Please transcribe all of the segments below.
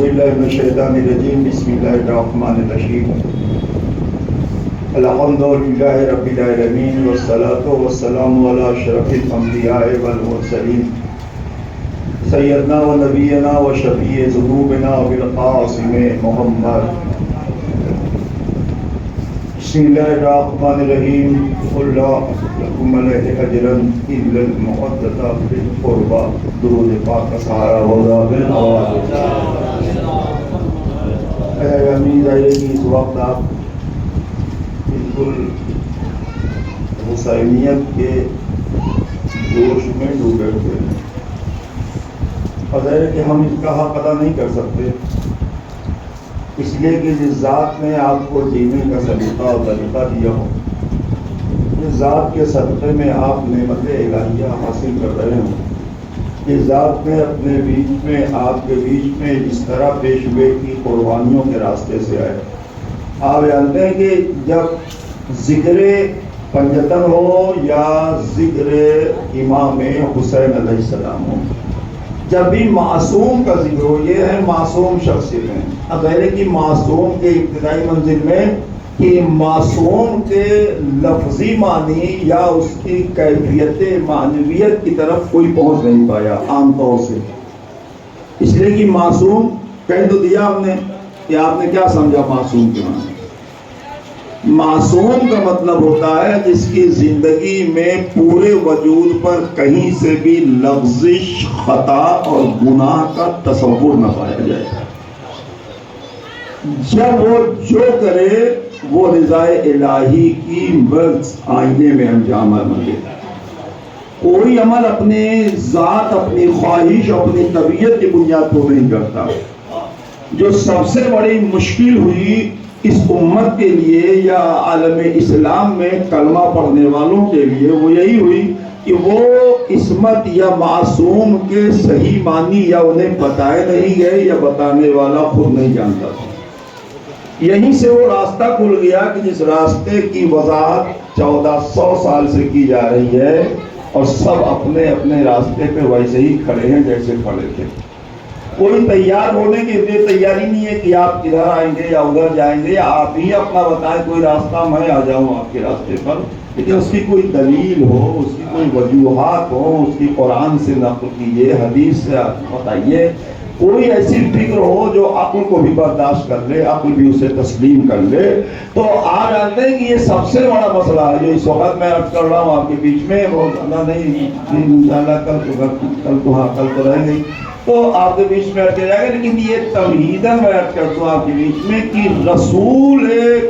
اعوذ باللہ من الشیطان الرجیم بسم اللہ الرحمن الرحیم الحمد للہ رب العالمین والصلاة والسلام علی اشرف الانبیاء والمرسلین سیدنا و نبینا و شفیع ذنوبنا بالقاسم محمد بسم اللہ الرحمن الرحیم قل لا لکم علیہ اجرا الا المودۃ فی القربى درود پاک کا سہارا ہوگا بالآواز اے امین ظاہر کی اس وقت آپ بالکل حسینیت کے جوش میں ڈوبے ہوئے ہیں اور ظاہر ہے کہ ہم اس کا حق ادا نہیں کر سکتے اس لیے کہ جس ذات نے آپ کو جینے کا سلیقہ اور طریقہ دیا ہو اس ذات کے صدقے میں آپ نعمت الہیہ حاصل کر رہے ہوں اس ذات نے اپنے بیچ میں آپ کے بیچ میں جس طرح پیش ہوئے کی قربانیوں کے راستے سے آئے آپ جانتے ہیں کہ جب ذکر پنجتن ہو یا ذکر امام حسین علیہ السلام ہو جب بھی معصوم کا ذکر ہو یہ ہے معصوم شخصیتیں اب ظاہر ہے کہ معصوم کے ابتدائی منزل میں کہ معصوم کے لفظی معنی یا اس کی کیفیت معنویت کی طرف کوئی پہنچ نہیں پایا عام طور سے اس لیے کہ معصوم کہہ تو دیا ہم نے کہ آپ نے کیا سمجھا معصوم کے معنی معصوم کا مطلب ہوتا ہے جس کی زندگی میں پورے وجود پر کہیں سے بھی لغزش خطا اور گناہ کا تصور نہ پایا جائے جب وہ جو کرے وہ رضا الہی کی مرض آئینے میں انجام ملے کوئی عمل اپنے ذات اپنی خواہش اپنی طبیعت کی بنیاد پر نہیں کرتا جو سب سے بڑی مشکل ہوئی اس امت کے لیے یا عالم اسلام میں کلمہ پڑھنے والوں کے لیے وہ یہی ہوئی کہ وہ عصمت یا معصوم کے صحیح معنی یا انہیں بتائے نہیں گئے یا بتانے والا خود نہیں جانتا تھا یہیں سے وہ راستہ کھل گیا کہ جس راستے کی وضاحت 1400 سال سے کی جا رہی ہے اور سب اپنے اپنے راستے پہ ویسے ہی کھڑے ہیں جیسے کھڑے تھے کوئی تیار ہونے کے لیے تیاری نہیں ہے کہ آپ کدھر آئیں گے یا ادھر جائیں گے یا آپ ہی اپنا بتائیں کوئی راستہ میں آ جاؤں آپ کے راستے پر لیکن اس کی کوئی دلیل ہو اس کی کوئی وجوہات ہو اس کی قرآن سے نقل کیجیے حدیث سے بتائیے کوئی ایسی فکر ہو جو عقل کو بھی برداشت کر لے عقل بھی اسے تسلیم کر لے تو آپ جانتے ہیں کہ یہ سب سے بڑا مسئلہ ہے جو اس وقت میں عرض کر رہا ہوں آپ کے بیچ میں بہت زیادہ نہیں انشاءاللہ کل تو رہیں گے تو آپ کے بیچ میں عرض کیا جائے گا لیکن یہ تمہیداً میں عرض کرتا ہوں آپ کے بیچ میں کہ رسول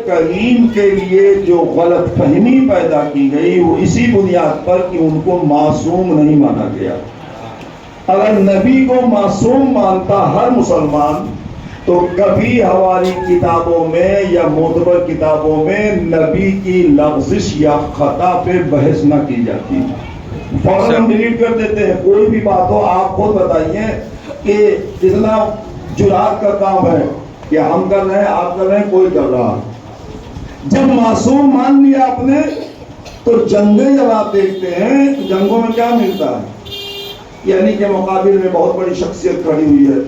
کریم کے لیے جو غلط فہمی پیدا کی گئی وہ اسی بنیاد پر کہ ان کو معصوم نہیں مانا گیا اگر نبی کو معصوم مانتا ہر مسلمان تو کبھی ہماری کتابوں میں یا معتبر کتابوں میں نبی کی لغزش یا خطا پہ بحث نہ کی جاتی فوراً ہم ڈیلیٹ کر دیتے ہیں کوئی بھی بات ہو آپ خود بتائیے کہ اتنا جرات کا کام ہے کہ ہم کر رہے ہیں آپ کر رہے ہیں کوئی کر رہا جب معصوم مان لیا آپ نے تو جنگیں جب آپ دیکھتے ہیں تو جنگوں میں کیا ملتا ہے یعنی کے مقابل میں بہت بڑی شخصیت کھڑی ہوئی ہے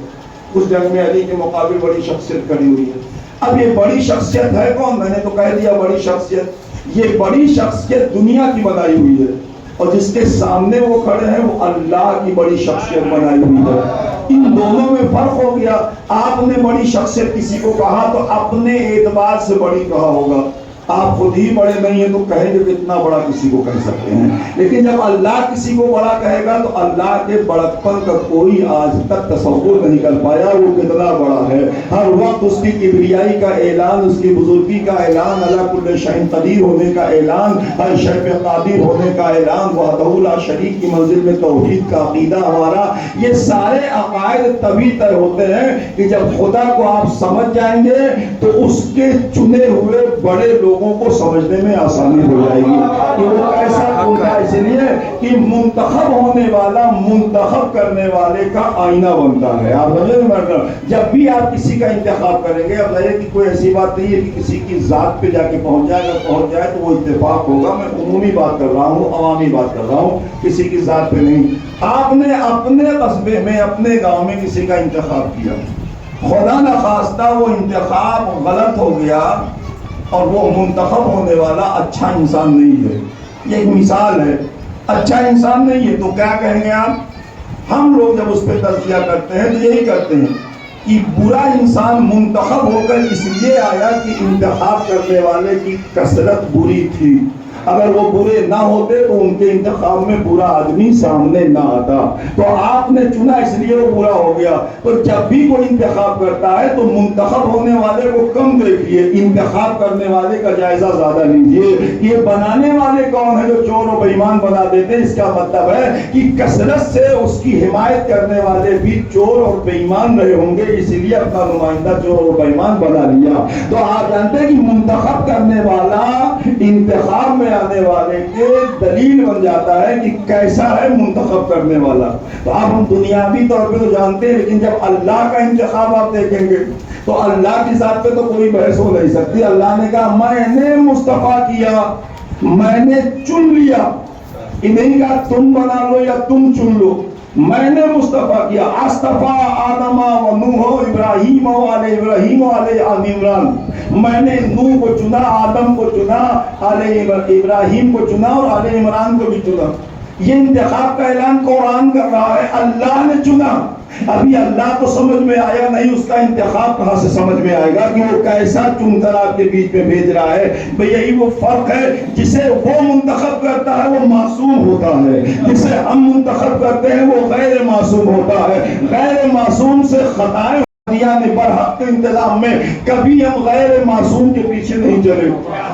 اس جنگ میں علی کے مقابل بڑی شخصیت کھڑی ہوئی ہے اب یہ بڑی شخصیت ہے کون میں نے تو کہہ دیا بڑی شخصیت یہ بڑی شخصیت دنیا کی بنائی ہوئی ہے اور جس کے سامنے وہ کھڑے ہیں وہ اللہ کی بڑی شخصیت بنائی ہوئی ہے ان دونوں میں فرق ہو گیا آپ نے بڑی شخصیت کسی کو کہا تو اپنے اعتبار سے بڑی کہا ہوگا آپ خود ہی بڑے نہیں ہیں تو کہیں گے کہ اتنا بڑا کسی کو کہہ سکتے ہیں لیکن جب اللہ کسی کو بڑا کہے گا تو اللہ کے بڑکپن کا کوئی آج تک تصور نہیں کر پایا وہ کتنا بڑا ہے ہر وقت اس کی کبریائی کا اعلان اس کی بزرگی کا اعلان اللہ کل شیء قدیر ہونے کا اعلان ہر شے پہ قادر ہونے کا اعلان وحدہ لا شریک کی منزل میں توحید کا عقیدہ ہمارا یہ سارے عقائد تبھی طے ہوتے ہیں کہ جب خدا کو آپ سمجھ جائیں گے تو اس کے چنے ہوئے بڑے لوگوں کو سمجھنے میں آسانی ہو جائے گی کہ وہ کیسا ہوتا ہے اس لیے کہ منتخب ہونے والا منتخب کرنے والے کا آئینہ بنتا ہے آپ جب بھی آپ کسی کا انتخاب کریں گے اب ظاہر کہ کوئی ایسی بات نہیں ہے کہ کسی کی ذات پہ جا کے پہنچ جائے اگر پہنچ جائے تو وہ اتفاق ہوگا میں عمومی بات کر رہا ہوں عوامی بات کر رہا ہوں کسی کی ذات پہ نہیں آپ نے اپنے قصبے میں اپنے گاؤں میں کسی کا انتخاب کیا خدا نخواستہ وہ انتخاب غلط ہو گیا اور وہ منتخب ہونے والا اچھا انسان نہیں ہے. یہ ایک مثال ہے. اچھا انسان نہیں ہے تو کیا کہیں گے آپ؟ ہم لوگ جب اس پہ تجزیہ کرتے ہیں تو یہی کرتے ہیں کہ برا انسان منتخب ہو کر اس لیے آیا کہ انتخاب کرنے والے کی کثرت بری تھی. اگر وہ برے نہ ہوتے تو ان کے انتخاب میں برا آدمی سامنے نہ آتا. تو آپ نے چنا اس لیے وہ برا ہو گیا. تو جب بھی کوئی انتخاب کرتا ہے تو منتخب ہونے والے کو کم دیکھیے, انتخاب کرنے والے کا جائزہ زیادہ لیجیے. یہ بنانے والے کون ہیں جو چور و بے ایمان بنا دیتے ہیں؟ اس کا مطلب ہے کہ کثرت سے اس کی حمایت کرنے والے بھی چور اور بے ایمان رہے ہوں گے, اس لیے اپنا نمائندہ چور و بے ایمان بنا لیا. تو آپ جانتے ہیں کہ منتخب کرنے والا انتخاب میں آنے والے کے دلیل بن جاتا ہے کہ کیسا ہے منتخب کرنے والا. تو آپ ہم دنیاوی طور پہ تو جانتے ہیں, لیکن جب اللہ کا انتخاب آپ دیکھیں گے تو اللہ کی ذات پہ تو کوئی بحث ہو نہیں سکتی. اللہ نے کہا میں نے مصطفیٰ کیا, میں نے چن لیا. یہ نہیں کہا تم بنا لو یا تم چن لو, میں نے مصطفیٰ کیا. اصطفیٰ آدم و نوح ابراہیم و آل ابراہیم و آل عمران. میں نے نوح کو چنا, آدم کو چنا, آل ابراہیم کو چنا اور آل عمران کو بھی چنا. یہ انتخاب کا اعلان قرآن کر رہا ہے, اللہ نے چنا. ابھی اللہ کو سمجھ میں آیا نہیں, اس کا انتخاب کہاں سے سمجھ میں آئے گا کہ وہ کیسا چن کر آپ کے بیچ میں بھیج رہا ہے. بھئی یہی وہ فرق ہے, جسے وہ منتخب کرتا ہے وہ معصوم ہوتا ہے, جسے ہم منتخب کرتے ہیں وہ غیر معصوم ہوتا ہے. غیر معصوم سے خطائیں برحق کے انتظام میں کبھی ہم غیر معصوم کے پیچھے نہیں چلے.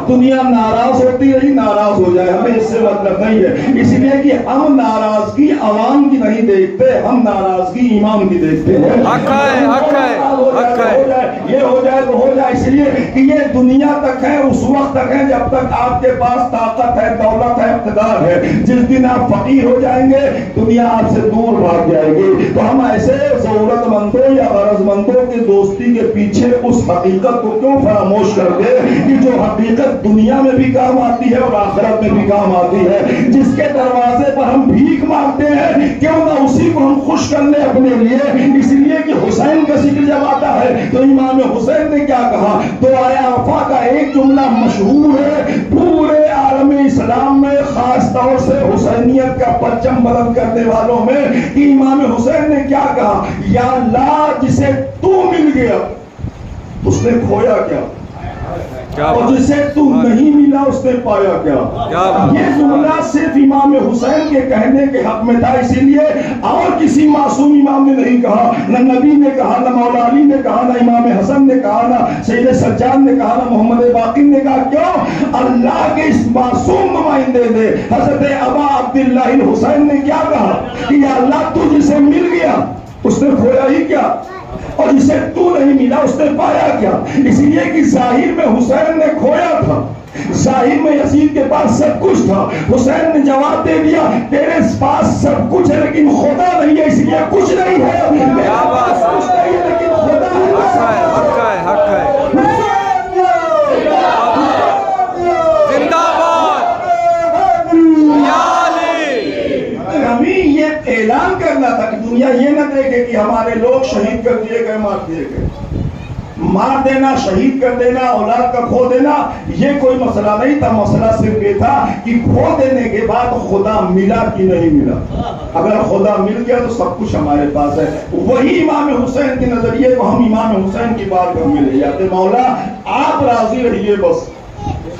دنیا ناراض ہوتی رہی, ناراض ہو جائے, ہمیں اس سے مطلب نہیں ہے. اس لیے کہ ہم ناراضگی عوام کی نہیں دیکھتے, ہم ناراضگی امام کی دیکھتے ہیں. حق ہے, حق ہے, حق ہے. یہ ہو جائے تو ہو جائے, اس لیے کہ یہ دنیا تک ہے, اس وقت تک ہے جب تک آپ کے پاس طاقت ہے, دولت ہے, اقتدار ہے. جس دن آپ فقیر ہو جائیں گے دنیا آپ سے دور بھاگ جائے گی. تو ہم ایسے ضرورت مندوں یا غرض مندوں کی دوستی کے پیچھے اس حقیقت کو کیوں فراموش کر دے کہ جو حقیقت دنیا میں بھی کام آتی ہے اور آخرت میں بھی کام آتی ہے. جس کے دروازے پر ہم بھیک مانگتے ہیں کیوں نہ اسی کو ہم خوش کر لیں اپنے لیے. اس لیے کہ حسین کا ذکر جب آتا ہے تو امام حسین نے کیا کہا؟ تو آیا وفا کا ایک جملہ مشہور ہے پورے عالم اسلام میں, خاص طور سے حسینیت کا پرچم بلند کرنے والوں میں, کہ امام حسین نے کیا کہا؟ یا اللہ جسے تو مل گیا اس نے کھویا کیا, اور جسے تو نہیں ملا اس نے پایا کیا. یہ جملہ صرف امام حسین کے کہنے کے حق میں تھا, اسی لیے اور کسی معصوم امام نے نہیں کہا. نہ نبی نے کہا, نہ مولا علی نے کہا, نہ امام حسن نے کہا, نہ سید سجاد نے کہا, نہ محمد باقر نے کہا. کیوں؟ اللہ کے اس معصوم نمائندے نے حضرت ابا عبداللہ الحسین نے کیا کہا کہ یا اللہ تو جسے مل گیا اس نے کھویا ہی کیا, اور جسے تو نہیں ملا اس نے پایا کیا. اس لیے کہ ظاہر میں حسین نے کھویا تھا, ظاہر میں یزید کے پاس سب کچھ تھا. حسین نے جواب دے دیا تیرے پاس سب کچھ ہے لیکن خدا نہیں ہے, اس لیے کچھ نہیں ہے. میرے پاس کچھ نہیں ہے لیکن خدا ہے. حق ہے, حق ہے. زندہ باد یا علی. ہمیں یہ اعلان کرنا تھا کہ دنیا یہ نہ دیکھے کہ ہمارے لوگ شہید کر دیے گئے, مار دیے گئے. مار دینا, شہید کر دینا, اولاد کا کھو دینا یہ کوئی مسئلہ نہیں تھا. مسئلہ صرف یہ تھا کہ کھو دینے کے بعد خدا ملا کہ نہیں ملا. اگر خدا مل گیا تو سب کچھ ہمارے پاس ہے. وہی امام حسین کے نظریے کو ہم امام حسین کی بارگاہ میں لے جاتے. مولا آپ راضی رہیے, بس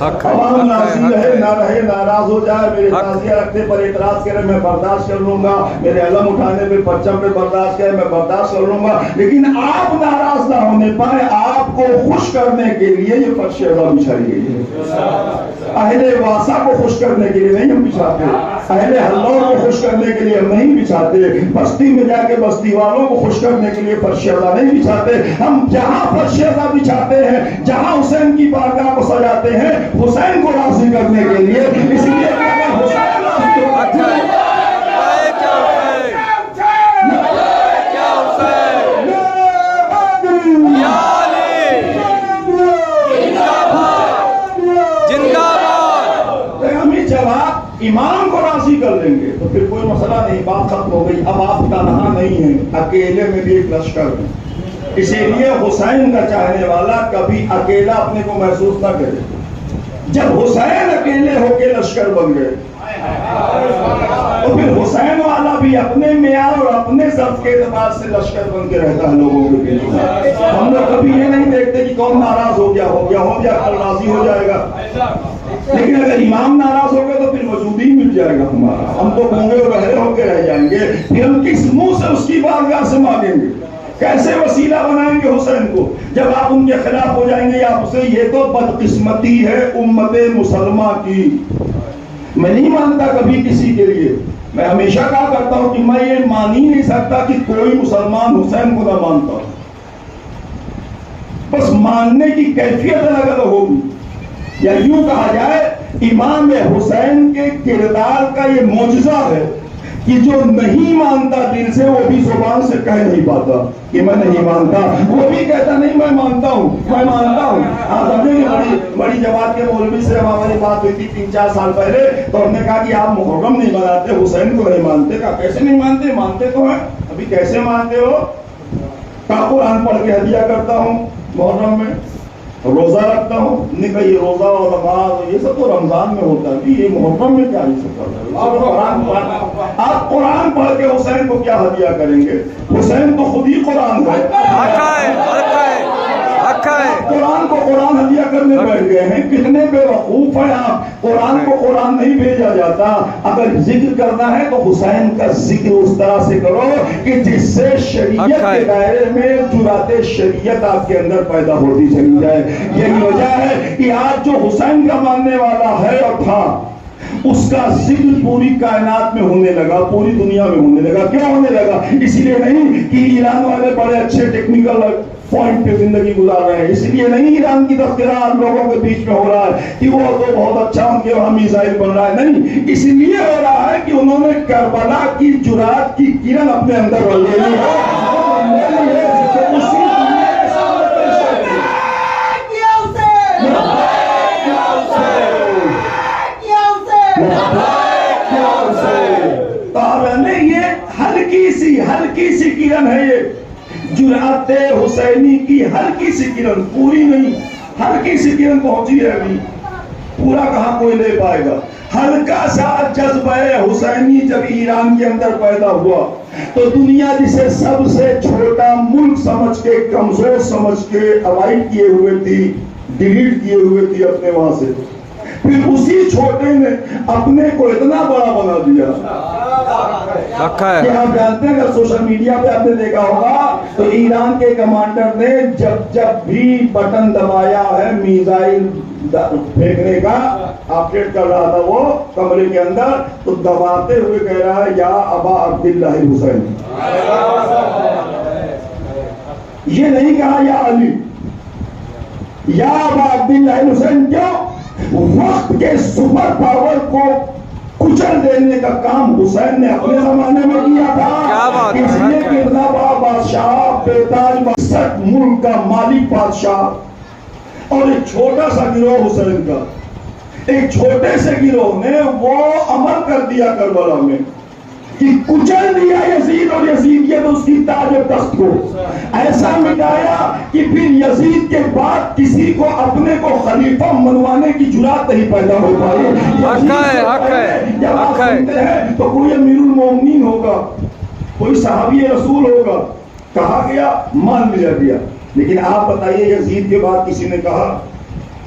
عوام راضی رہے نہ رہے, ناراض ہو جائے, میرے تعزیہ رکھنے پر اعتراض کرے میں برداشت کر لوں گا, میرے علم اٹھانے پہ پرچم پہ برداشت کرے میں برداشت کر لوں گا, لیکن آپ ناراض نہ ہونے پائے. آپ کو خوش کرنے کے لیے یہ فرش اعلیٰ بچھائی گئی ہے. اہل واسا کو خوش کرنے کے لیے نہیں ہم بچھاتے, اہل ہلور کو خوش کرنے کے لیے ہم نہیں بچھاتے, بستی میں جا کے بستی والوں کو خوش کرنے کے لیے فرش اعلیٰ نہیں بچھاتے. ہم جہاں فرش اعلیٰ بچھاتے ہیں, جہاں حسین کی بارگاہ کو سجاتے ہیں حسین کو راضی کرنے کے لیے. اس لیے کہ اگر حسین راضی ہوتا ہے امام کو راضی کر لیں گے تو پھر کوئی مسئلہ نہیں, بات ختم ہو گئی. اب آپ تنہا نہیں ہیں, اکیلے میں بھی ایک لشکر ہے, اسی لیے حسین کا چاہنے والا کبھی اکیلا اپنے کو محسوس نہ کرے. جب حسین اکیلے ہو کے لشکر بن گئے تو پھر حسین والا بھی اپنے معیار اور اپنے ضبط کے اعتبار سے لشکر بن کے رہتا ہے لوگوں کے بیچ. ہم لوگ کبھی یہ نہیں دیکھتے کہ کون ناراض ہو گیا کل راضی ہو جائے گا. لیکن اگر امام ناراض ہو گئے تو پھر وجود ہی مل جائے گا ہمارا. ہم تو گونگے اور بہرے ہو کے رہ جائیں گے. پھر ہم کس منہ سے اس کی بارگاہ سے مانگیں گے؟ کیسے وسیلہ بنائیں گے حسین کو جب آپ ان کے خلاف ہو جائیں گے؟ آپ سے یہ تو بدقسمتی ہے امت مسلمہ کی. میں نہیں مانتا کبھی کسی کے لیے. میں ہمیشہ کہا کرتا ہوں کہ میں یہ مان ہی نہیں سکتا کہ کوئی مسلمان حسین کو نہ مانتا. بس ماننے کی کیفیت الگ الگ ہوگی. یا یوں کہا جائے امام حسین کے کردار کا یہ معجزہ ہے کہ جو نہیں مانتا دل سے وہ بھی زبان سے کہہ نہیں پاتا کہ میں نہیں مانتا. وہ بھی کہتا نہیں میں مانتا ہوں میں مانتا ہوں. آپ سمجھیں گے بڑی جماعت کے مولوی سے ہماری بات ہوئی تھی 3-4 سال پہلے تو ہم نے کہا کہ آپ محرم نہیں مناتے حسین کو نہیں مانتے. کہا کیسے نہیں مانتے؟ مانتے تو ہیں. ابھی کیسے مانتے ہو؟ کہا قرآن پڑھ کے ہدیہ کرتا ہوں محرم میں, روزہ رکھتا ہوں. نے کہا یہ روزہ اور نماز یہ سب تو رمضان میں ہوتا ہے, یہ محرم میں کیا یہ سب کرتا ہے؟ آپ قرآن پڑھ کے حسین کو کیا ہدیہ کریں گے؟ حسین تو خود ہی قرآن ہے. قرآن کو قرآن ہدیہ کرنے بیٹھ گئے ہیں. کتنے بے وقوف ہیں آپ. قرآن کو قرآن نہیں بھیجا جاتا. اگر ذکر کرنا ہے تو حسین کا ذکر اس طرح سے کرو کہ جس سے شریعت کے دائرے میں جرات شریعت آپ کے اندر پیدا ہوتی چلی جائے. یہی وجہ ہے کہ آج جو حسین کا ماننے والا ہے اور تھا اس کا ذکر پوری کائنات میں ہونے لگا, پوری دنیا میں ہونے لگا. کیوں ہونے لگا؟ اسی لیے نہیں کہ ایران والے بڑے اچھے ٹیکنیکل پوائنٹ پہ زندگی گزار رہے ہیں, اس لیے نہیں ایران کی تذکرہ لوگوں کے بیچ میں ہو رہا ہے کہ وہ تو بہت اچھا ان کے وہاں میزائل بن رہا ہے. نہیں, اس لیے ہو رہا ہے کہ انہوں نے کربلا کی جرات کی کرن اپنے اندر لے لی ہے. ہلکی سی کرن ہے یہ جرات حسینی کی. ہلکی سی کرن, پوری نہیں, ہلکی سی کرن پہنچی ہے. ابھی پورا کہاں کوئی لے پائے گا. ہلکا سا جذبہ حسینی جب ایران کے اندر پیدا ہوا تو دنیا جسے سب سے چھوٹا ملک سمجھ کے, کمزور سمجھ کے اوائڈ کیے ہوئے تھی, ڈیلیٹ کیے ہوئے تھی اپنے وہاں سے, پھر اسی چھوٹے نے اپنے کو اتنا بڑا بنا دیا کہ آپ جانتے ہیں. اگر سوشل میڈیا پہ آپ نے دیکھا ہوگا تو ایران کے کمانڈر نے جب بھی بٹن دبایا ہے میزائل پھینکنے کا, آپریٹ کر رہا تھا وہ کمرے کے اندر, تو دباتے ہوئے کہہ رہا ہے یا ابا عبداللہ حسین. یہ نہیں کہا یا علی, یا ابا عبداللہ حسین. کیوں؟ وقت کے سپر پاور کو کچل دینے کا کام حسین نے اپنے زمانے میں کیا تھا. اس لیے کہ اتنا بڑا بادشاہ, بیتاج 62 ملک کا مالک بادشاہ, اور ایک چھوٹا سا گروہ حسین کا, ایک چھوٹے سے گروہ نے وہ عمل کر دیا کربلا میں کہ کچل دیا یزید, اور یزید تو اس کی تاج و تخت کو ایسا مٹایا کہ پھر یزید کے بعد کسی کو اپنے کو خلیفہ منوانے کی جرات نہیں پیدا ہو پائی. جب آپ سنتے ہیں تو کوئی امیر المومنین ہوگا, کوئی صحابی رسول ہوگا, کہا گیا مان لیا گیا. لیکن آپ بتائیے یزید کے بعد کسی نے کہا,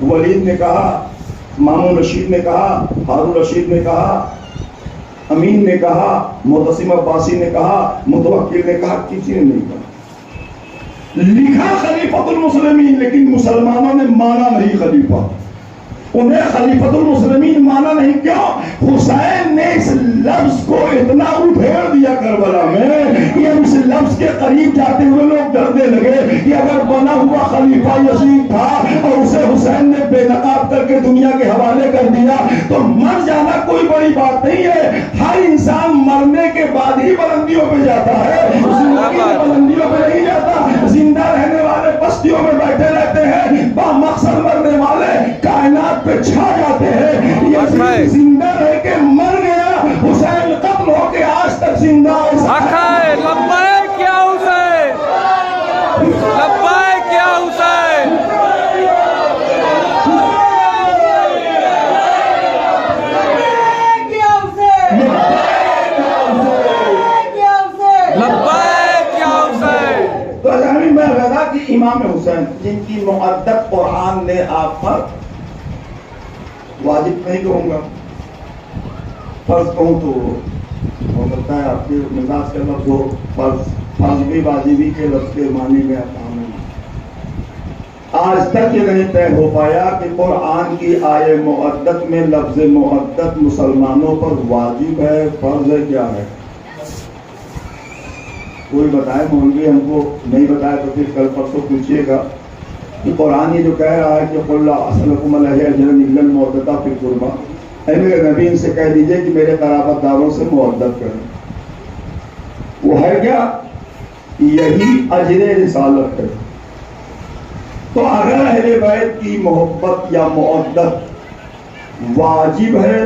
ولید نے کہا, مامون رشید نے کہا, ہارون رشید نے کہا, امین نے کہا, معتصم عباسی نے کہا, متوکل نے کہا, کسی نے نہیں کہا. لکھا خلیفۃ المسلمین, لیکن مسلمانوں نے مانا نہیں خلیفہ. انہیں خلیفۃ المسلمین مانا نہیں. کیوں؟ حسین نے اس لفظ کو اتنا ادھیڑ دیا کربلا میں کہ اس لفظ کے قریب جاتے ہوئے لوگ ڈرنے لگے کہ اگر بنا ہوا خلیفہ یزید تھا اور اسے حسین نے بے نقاب کر کے دنیا کے حوالے کر دیا تو مر جانا کوئی بڑی بات نہیں ہے. ہر انسان مرنے کے بعد ہی بلندیوں پہ جاتا ہے, زندگی میں بلندیوں پہ نہیں جاتا. زندہ رہنے والے بستیوں میں بیٹھے رہتے ہیں, با مقصد مرنے والے کائنات پہ چھا جاتے ہیں. یہ زندہ رہ کے مر گیا, حسین قتل ہو کے آج تک زندہ ہے. امام حسین جن کی مقدس قرآن نے آپ پر واجب نہیں کہوں گا، فرض کہوں تو ہو سکتا ہے آپ کے مزاج کے لفظ ہو، فرض بھی واجبی کے لفظ کے معنی میں آتا ہوں۔ آج تک یہ نہیں طے ہو پایا کہ قرآن کی آیے مقدس میں لفظ مقدس مسلمانوں پر واجب ہے، فرض ہے، کیا ہے؟ کوئی بتائے، مولوی ہم کو نہیں بتایا تو پھر کل پرسوں پوچھیے گا کہ قرآن یہ جو کہہ رہا ہے کہ قل لا اسألکم علیہ اجرا الا المودۃ فی القربى، اے میرے نبی ان سے کہہ دیجئے کہ میرے قرابت داروں سے مودت کریں، وہ ہے کیا؟ یہی اجر رسالت ہے۔ تو اگر اہل بیت کی محبت یا مودت واجب ہے،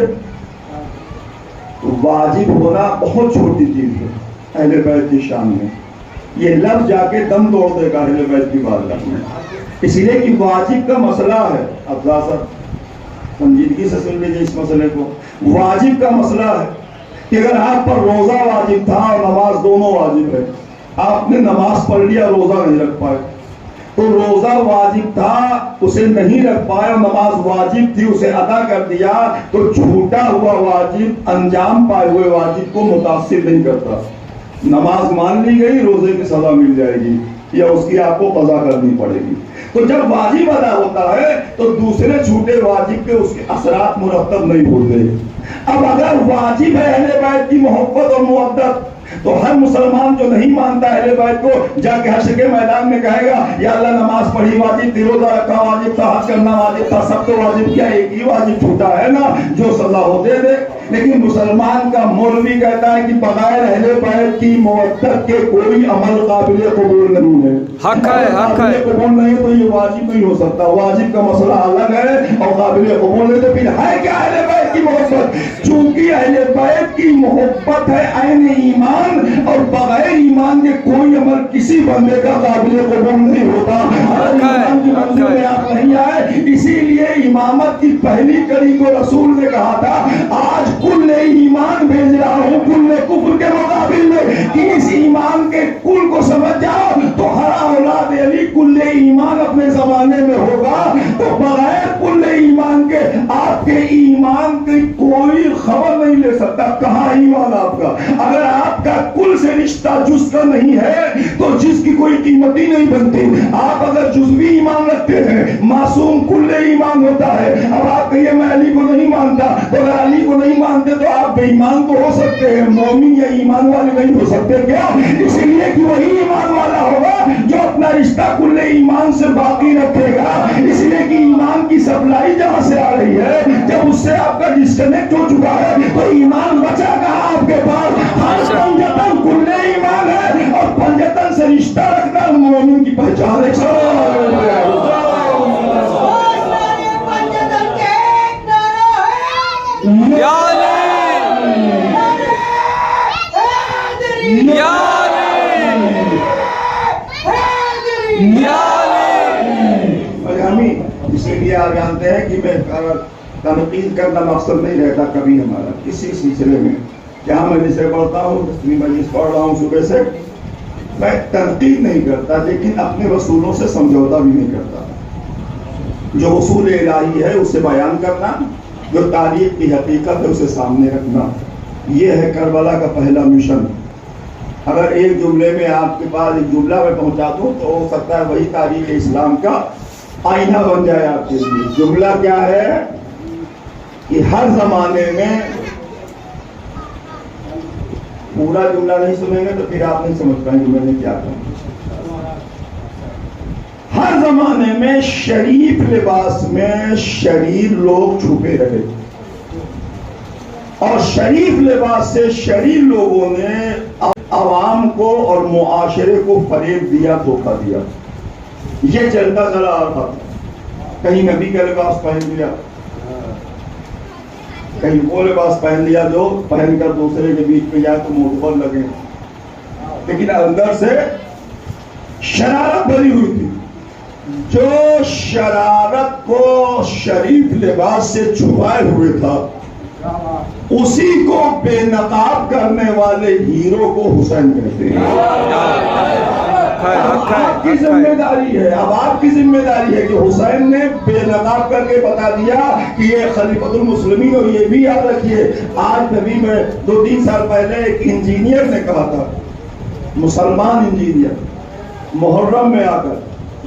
واجب ہونا بہت چھوٹی چیز ہے اہل بیت کی شان میں، یہ لفظ جا کے دم توڑ دے گا اہل بیت کی بارگاہ میں، اس لیے کہ واجب کا مسئلہ ہے۔ اب ذرا سا سنجیدگی سے سن لیجیے اس مسئلے کو، واجب کا مسئلہ ہے کہ اگر آپ پر روزہ واجب تھا اور نماز دونوں واجب ہے، آپ نے نماز پڑھ لیا، روزہ نہیں رکھ پائے، تو روزہ واجب تھا اسے نہیں رکھ پائے اور نماز واجب تھی اسے ادا کر دیا، تو چھوٹا ہوا واجب انجام پائے ہوئے واجب کو متاثر نہیں کرتا، نماز مان لی گئی، روزے کی سزا مل جائے گی یا اس کی آپ کو قضا کرنی پڑے گی۔ تو جب واجب ادا ہوتا ہے تو دوسرے چھوٹے واجب پہ اس کے اثرات مرتب نہیں ہوتے۔ اب اگر واجب ہے اہل بیت کی محبت اور مودت، تو ہر مسلمان جو نہیں مانتا اہل بیت کو جا کے حشر کے میدان میں کہے گا یا اللہ نماز پڑھی واجب تھی، روزہ رکھا واجب تھا، حج کرنا واجب تھا، سب تو واجب کیا، ایک ہی واجب چھوٹا ہے نا، جو سزا ہو دے دے۔ لیکن مسلمان کا مولوی کہتا ہے کہ بغیر اہل بیت کی مودت کے کوئی عمل قابل قبول نہیں ہے، حق ہے، حق ہے، قبول نہیں تو یہ واجب نہیں ہو سکتا، واجب کا مسئلہ الگ ہے اور قابل قبول ہے۔ تو پھر ہے کیا اہل بیت کی محبت؟ چونکہ اہل بیت کی محبت ہے عین ایمان، اور بغیر ایمان کے کوئی عمل کسی بندے کا قابل قبول نہیں ہوتا۔ ایمان کی منزل میں آپ نہیں آئے، اسی لیے امامت کی پہلی کڑی کو رسول نے کہا تھا آج کل ایمان بھیج رہا ہوں کل کفر کے مقابل میں، کہ اس ایمان کے کل کو سمجھ جاؤ تو ہر اولاد علی کل ایمان اپنے زمانے میں ہوگا۔ تو بغیر کل ایمان کے آپ کے ایمان کی کوئی خبر نہیں لے سکتا کہاں ایمان آپ کا۔ اگر آپ کا کل سے رشتہ جز کا نہیں ہے تو جس کی کوئی قیمت ہی نہیں بنتی۔ آپ اگر جزوی ایمان رکھتے ہیں، معصوم کل ایمان ہوتا ہے۔ اب آپ کہیے میں علی کو نہیں مانتا، تو اگر علی کو نہیں مانتے تو آپ بے ایمان تو ہو سکتے ہیں، مومن یا ایمان والے نہیں ہو سکتے کیا؟ اسی لیے کہ وہی ایمان والا ہوگا جو اپنا رشتہ کل ایمان سے باقی رکھے گا۔ اس لیے کہ ایمان کی سپلائی جہاں سے آ رہی ہے، جب اس سے آپ کا ڈسکنیکٹ ہو چکا ہے تو ایمان بچا کہاں آپ کے پاس؟ ہر پنجتن کل ایمان ہے، اور پنجتن سے رشتہ رکھنا مومن کی پہچان ہے۔ اسی لیے آپ جانتے ہیں کہ میں تنقید کرنا مقصد نہیں رہتا کبھی ہمارا کسی سلسلے میں، جہاں میں جسے پڑھتا ہوں، مجلس پڑھ رہا ہوں صبح سے، میں تنقید نہیں کرتا، لیکن اپنے رسولوں سے سمجھوتا بھی نہیں کرتا۔ جو اصول الہی ہے اسے بیان کرنا، جو تاریخ کی حقیقت ہے اسے سامنے رکھنا، یہ ہے کربلا کا پہلا مشن۔ اگر ایک جملے میں آپ کے پاس ایک جملہ میں پہنچا دوں تو ہو سکتا ہے وہی تاریخ اسلام کا آئینہ بن جائے آپ کے لیے۔ جملہ کیا ہے کہ ہر زمانے میں، پورا جملہ نہیں سنیں گے تو پھر آپ نہیں سمجھ پائیں گے میں نے کیا کہا۔ ہر زمانے میں شریف لباس میں شریر لوگ چھپے رہے، اور شریف لباس سے شریر لوگوں نے عوام کو اور معاشرے کو فریب دیا، دھوکہ دیا۔ یہ چلتا چلا آ رہا تھا، کہیں نبی کا لباس پہن لیا، کہیں وہ لباس پہن لیا جو پہن کر دوسرے کے بیچ میں جائے تو معتبر لگے، لیکن اندر سے شرارت بھری ہوئی تھی۔ جو شرارت کو شریف لباس سے چھپائے ہوئے تھا، اسی کو بے نقاب کرنے والے ہیرو کو حسین کہتے ہیں۔ آپ کی ذمہ داری ہے، اب آپ کی ذمہ داری ہے کہ حسین نے بے نقاب کر کے بتا دیا کہ یہ خلیفۃ المسلمین، اور یہ بھی یاد رکھیے آج نبی میں 2-3 سال پہلے ایک انجینئر نے کہا تھا، مسلمان انجینئر، محرم میں آ کر،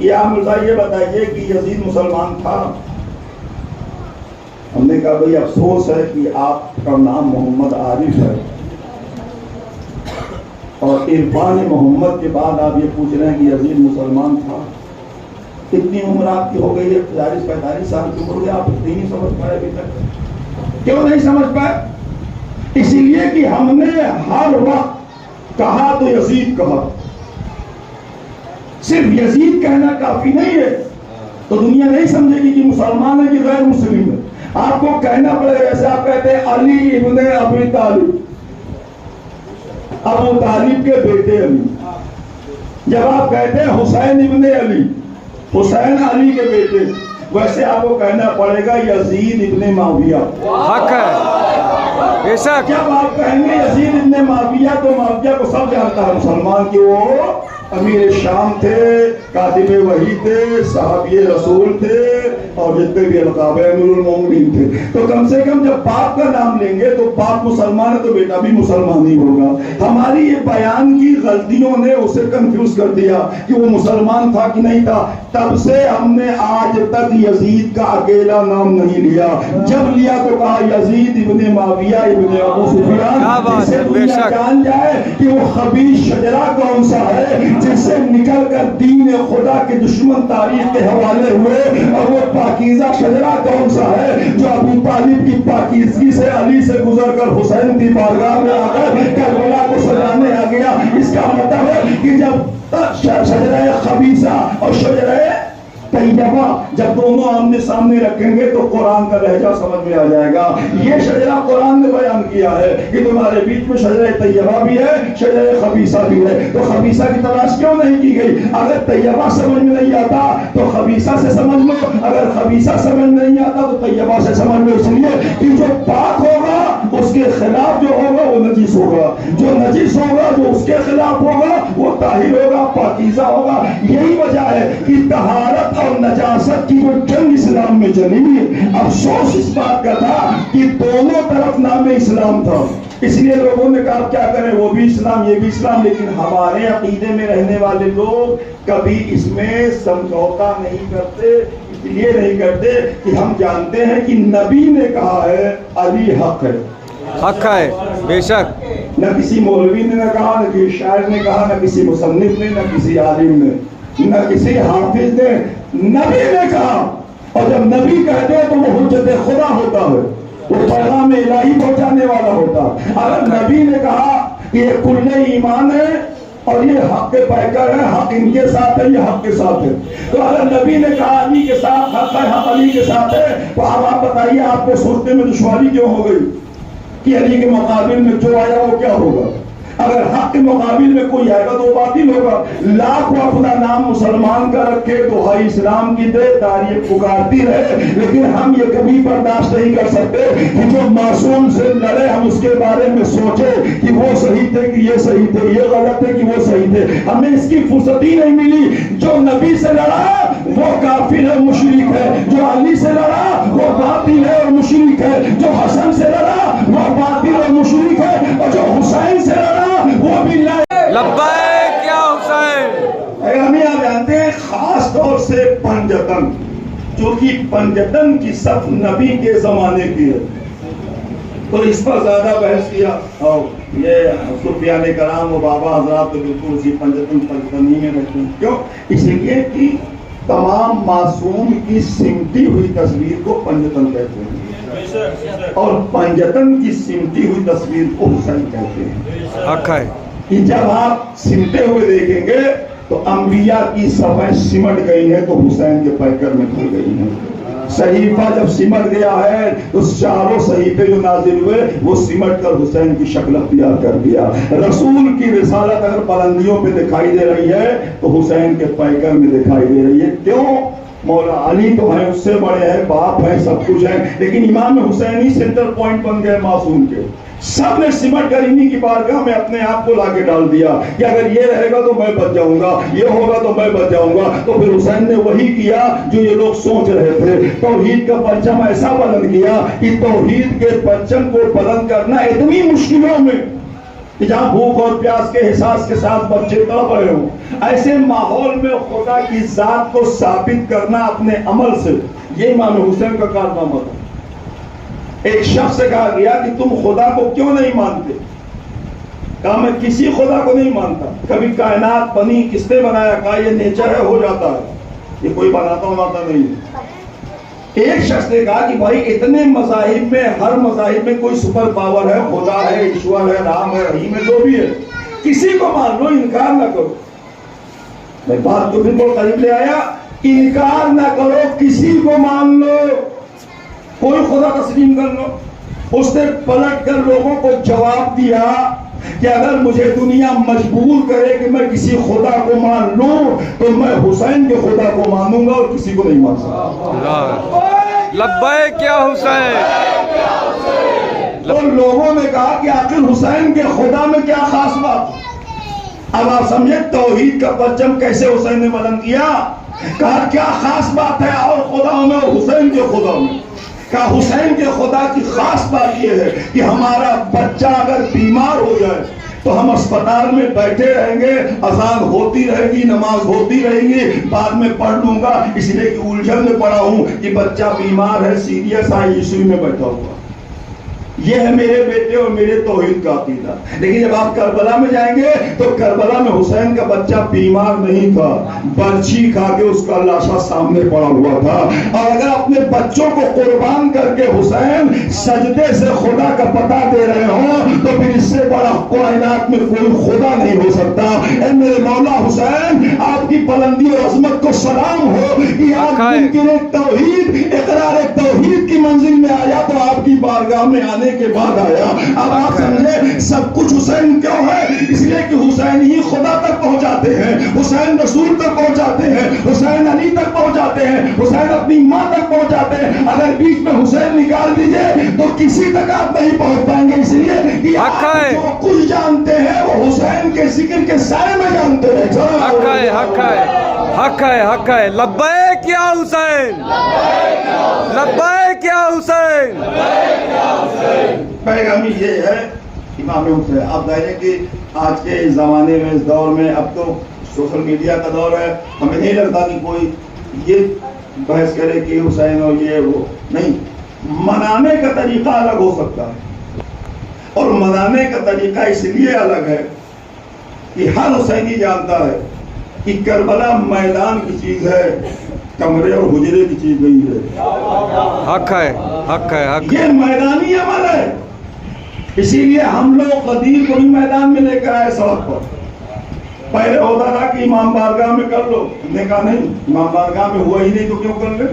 یا مرزا یہ بتائیے کہ یزید مسلمان تھا؟ ہم نے کہا بھئی افسوس ہے کہ آپ کا نام محمد عارف ہے اور عرفان محمد کے بعد آپ یہ پوچھ رہے ہیں کہ یزید مسلمان تھا۔ کتنی عمر آپ کی ہو گئی ہے؟ 40-45 سال کی عمر ہو گئی، آپ اتنی نہیں سمجھ پائے ابھی تک؟ کیوں نہیں سمجھ پائے؟ اسی لیے کہ ہم نے ہر وقت کہا تو یزید کہا، صرف یزید کہنا کافی نہیں ہے تو دنیا نہیں سمجھے گی کہ مسلمان ہے کہ غیر مسلم ہے۔ آپ کو کہنا پڑے گا، جیسے آپ کہتے ہیں علی ابن ابی طالب، ابو طالب کے بیٹے علی، جب آپ کہتے ہیں حسین ابن علی، حسین علی کے بیٹے، ویسے آپ کو کہنا پڑے گا یزید ابن معاویہ۔ حق ہے ایسا، جب آپ کہیں گے یزید ابن معاویہ تو معاویہ کو سب جانتا ہے مسلمان کہ وہ امیر شام تھے، کاتب وحی تھے، صحابی رسول تھے، اور جتنے بھی القاب امیر المومنین تھے۔ تو کم سے کم جب باپ کا نام لیں گے تو باپ مسلمان ہے تو بیٹا بھی مسلمان ہی ہوگا۔ ہماری یہ بیان کی غلطیوں نے اسے کنفیوز کر دیا کہ وہ مسلمان تھا کہ نہیں تھا۔ تب سے ہم نے آج تک یزید کا اکیلا نام نہیں لیا، جب لیا تو کہا یزید ابن معاویہ ابن ابو سفیان، جس سے دنیا جان جائے کہ وہ خبیث شجرہ کون سا ہے جس سے نکل کر دین خدا کے دشمن تاریخ کے حوالے ہوئے، اور وہ پاکیزہ شجرہ کون سا ہے جو ابو طالب کی پاکیزگی سے علی سے گزر کر حسین کی بارگاہ میں آ کر کربلا کو سجانے آ گیا۔ اس کا مطلب ہے کہ جب شجرہ خبیثہ اور شجرہ طیبہ جب دونوں آمنے سامنے رکھیں گے تو قرآن کا لہجہ سمجھ میں آ جائے گا۔ یہ شجرہ قرآن نے بیان کیا ہے کہ تمہارے بیچ میں شجرہ طیبہ بھی ہے، شجرہ خبیثہ بھی ہے، تو خبیثہ کی تلاش کیوں نہیں کی گئی؟ اگر طیبہ سمجھ میں نہیں آتا تو خبیثہ سے سمجھ لو، اگر خبیثہ سمجھ میں نہیں آتا تو طیبہ سے سمجھ لو، اس لیے کہ جو پاک ہوگا اس کے خلاف جو ہوگا وہ نجس ہوگا، جو نجس ہوگا جو اس کے خلاف ہوگا وہ طاہر ہوگا، پاکیزہ ہوگا۔ یہی وجہ ہے کہ طہارت اور نجاست کی جو جنگ اسلام میں چلی، افسوس اس بات کا تھا کہ دونوں طرف نام اسلام تھا، اس لیے لوگوں نے کہا کیا کریں، وہ بھی اسلام یہ بھی اسلام، لیکن ہمارے عقیدے میں رہنے والے لوگ کبھی اس میں سمجھوتا نہیں کرتے، اس لیے نہیں کرتے کہ ہم جانتے ہیں کہ نبی نے کہا ہے علی حق ہے، حق ہے بے شک، نہ کسی مولوی نے نہ کہا، نہ کسی شاعر نے کہا، نہ کسی مصنف نے، نہ کسی عالم نے، نہ کسی حافظ نے، نبی نے کہا۔ اور جب نبی کہتے ہیں تو وہ حجت خدا ہوتا ہے، وہ پیغام الہی پہنچانے والا ہوتا ہے۔ اگر نبی نے کہا کہ یہ کل ایمان ہے اور یہ حق کے پیکر ہے، حق ان کے ساتھ ہے، یہ حق کے ساتھ ہے، تو اگر نبی نے کہا علی کے ساتھ حق ہے، حق علی کے ساتھ ہے، تو اب آپ بتائیے آپ کو صورت میں دشواری کیوں ہو گئی کہ علی کے مقابل میں جو آیا وہ کیا ہوگا؟ اگر حق کے مقابل میں کوئی آئے گا تو وہ باطل ہوگا۔ لاکھ وہ اپنا نام مسلمان کا رکھے، دہائی اسلام کی دے، تاریخ پکارتی رہے، لیکن ہم یہ کبھی برداشت نہیں کر سکتے کہ جو معصوم سے لڑے ہم اس کے بارے میں سوچے کہ وہ صحیح تھے کہ یہ صحیح تھے، یہ غلط ہے کہ وہ صحیح تھے۔ ہمیں اس کی فرصت ہی نہیں ملی۔ جو نبی سے لڑا وہ کافر ہے، مشرک ہے، جو علی سے لڑا وہ باطل ہے اور مشرک ہے، جو حسن سے لڑا وہ باطل اور مشرک ہے، اور جو حسین سے لڑا وہ بھی لبیک یا حسین۔ ہم آپ جانتے ہیں خاص طور سے پنجتن، جو کہ پنجتن کی صف نبی کے زمانے کی ہے، تو اس پر زیادہ بحث کیا، اور یہ صوفیان کرام و بابا حضرات تو بالکل اسی پنجتن ہی میں رہتے ہیں۔ کیوں؟ اس لیے کہ تمام معصوم کی سمٹی ہوئی تصویر کو پنجتن کہتے ہیں، اور پنجتن کی سمٹی ہوئی تصویر کو حسین کہتے ہیں۔ حق ہے کہ جب آپ سمٹے ہوئے دیکھیں گے تو انبیاء کی صفیں سمٹ گئی ہیں تو حسین کے پیکر میں کھل گئی ہیں۔ صحیفہ جب سمٹ گیا ہے تو چاروں صحیفے جو نازل ہوئے وہ سمٹ کر حسین کی شکل اختیار کر دیا۔ رسول کی رسالت اگر پلندیوں پہ دکھائی دے رہی ہے تو حسین کے پیکر میں دکھائی دے رہی ہے۔ کیوں؟ مولا علی تو ہیں، اس سے بڑے ہیں، باپ ہیں، سب کچھ ہیں، لیکن امام حسین ہی سینٹر پوائنٹ بن گئے معصوم کے۔ سب نے سمٹ کر انہی کی بارگاہ میں اپنے آپ کو لا کے ڈال دیا کہ اگر یہ رہے گا تو میں بچ جاؤں گا، یہ ہوگا تو میں بچ جاؤں گا۔ تو پھر حسین نے وہی کیا جو یہ لوگ سوچ رہے تھے، توحید کا پرچم ایسا بلند کیا کہ توحید کے پرچم کو بلند کرنا اتنی مشکلوں میں کہ جہاں بھوک اور پیاس کے احساس کے ساتھ بچے تڑپ رہے ہوں، ایسے ماحول میں خدا کی ذات کو ثابت کرنا اپنے عمل سے، یہ امام حسین کا کارنامہ تھا۔ ایک شخص سے کہا گیا کہ تم خدا کو کیوں نہیں مانتے؟ کہا میں کسی خدا کو نہیں مانتا، کبھی کائنات بنی کس نے بنایا؟ کہا یہ نیچر ہے، ہو جاتا ہے، یہ کوئی بناتا نہیں ہے۔ ایک شخص نے کہا کہ بھائی اتنے مذاہب میں، ہر مذاہب میں کوئی سپر پاور ہے، خدا ہے، ایشور ہے، رام ہے، رحیم ہے، جو بھی ہے، کسی کو مان لو، انکار نہ کرو۔ میں بات کو بالکل قریب لے آیا، انکار نہ کرو، کسی کو مان لو، کوئی خدا تسلیم کر لو۔ اس نے پلٹ کر لوگوں کو جواب دیا کہ اگر مجھے دنیا مجبور کرے کہ میں کسی خدا کو مان لوں تو میں حسین کے خدا کو مانوں گا اور کسی کو نہیں مان سکتا۔ لبیک یا حسین۔ تو لوگوں نے کہا کہ آخر حسین کے خدا میں کیا خاص بات؟ اب آپ سمجھے توحید کا پرچم کیسے حسین نے بلند کیا۔ کہا کیا خاص بات ہے اور خداؤں میں اور حسین کے خدا میں؟ کہا حسین کے خدا کی خاص بات یہ ہے کہ ہمارا بچہ اگر بیمار ہو جائے تو ہم اسپتال میں بیٹھے رہیں گے، اذان ہوتی رہے گی، نماز ہوتی رہے گی، بعد میں پڑھ لوں گا، اس لیے کہ الجھن میں پڑا ہوں کہ بچہ بیمار ہے، سیریس ICU میں بیٹھا ہوا۔ یہ ہے میرے بیٹے اور میرے توحید کا عقیدہ۔ لیکن جب آپ کربلا میں جائیں گے تو کربلا میں حسین کا بچہ بیمار نہیں تھا، برچھی کھا کے اس کا لاشا سامنے پڑا ہوا تھا۔ اور اگر اپنے بچوں کو قربان کر کے حسین سجدے سے خدا کا پتہ دے رہے ہوں تو پھر اس سے بڑا کائنات میں کوئی خدا نہیں ہو سکتا۔ اے میرے مولا حسین، آپ کی بلندی اور عظمت کو سلام ہو کہ آپ ممکن توحید، اقرار توحید کی منزل میں آیا تو آپ کی بارگاہ میں آنے کے بعد آیا۔ اب آپ سمجھے سب کچھ حسین کیوں ہے؟ اس لیے کہ حسین ہی خدا تک پہنچاتے ہیں، حسین رسول تک پہنچاتے ہیں، حسین علی تک پہنچاتے ہیں، حسین اپنی ماں تک پہنچاتے ہیں۔ اگر بیچ میں حسین نکال دیجئے تو کسی تک آپ نہیں پہنچ پائیں گے، اس لیے کہ آپ جو کچھ جانتے ہیں وہ حسین کے ذکر کے سائے میں جانتے ہیں۔ حق ہے، حق ہے، حق ہے، حق ہے۔ لبیک یا حسین، لبیک یا حسین۔ پیغامی یہ ہے امام حسین۔ آپ ظاہر کہ آج کے زمانے میں، اس دور میں، اب تو سوشل میڈیا کا دور ہے، ہمیں نہیں لگتا کہ کوئی یہ بحث کرے کہ حسین اور یہ وہ نہیں۔ منانے کا طریقہ الگ ہو سکتا ہے، اور منانے کا طریقہ اس لیے الگ ہے کہ ہر حسینی جانتا ہے کہ کربلا میدان کی چیز ہے، کمرے اور حجرے کی چیز نہیں ہے۔ حق ہے، حق ہے، حق۔ یہ میدانی عمل ہے، اسی لیے ہم لوگ قدیر کو بھی میدان میں لے کر آئے سڑک پر۔ پہلے ہوتا تھا کہ امام بارگاہ میں کر لو، ہم نے کہا نہیں، امام بارگاہ میں ہوا ہی نہیں تو کیوں کر لے؟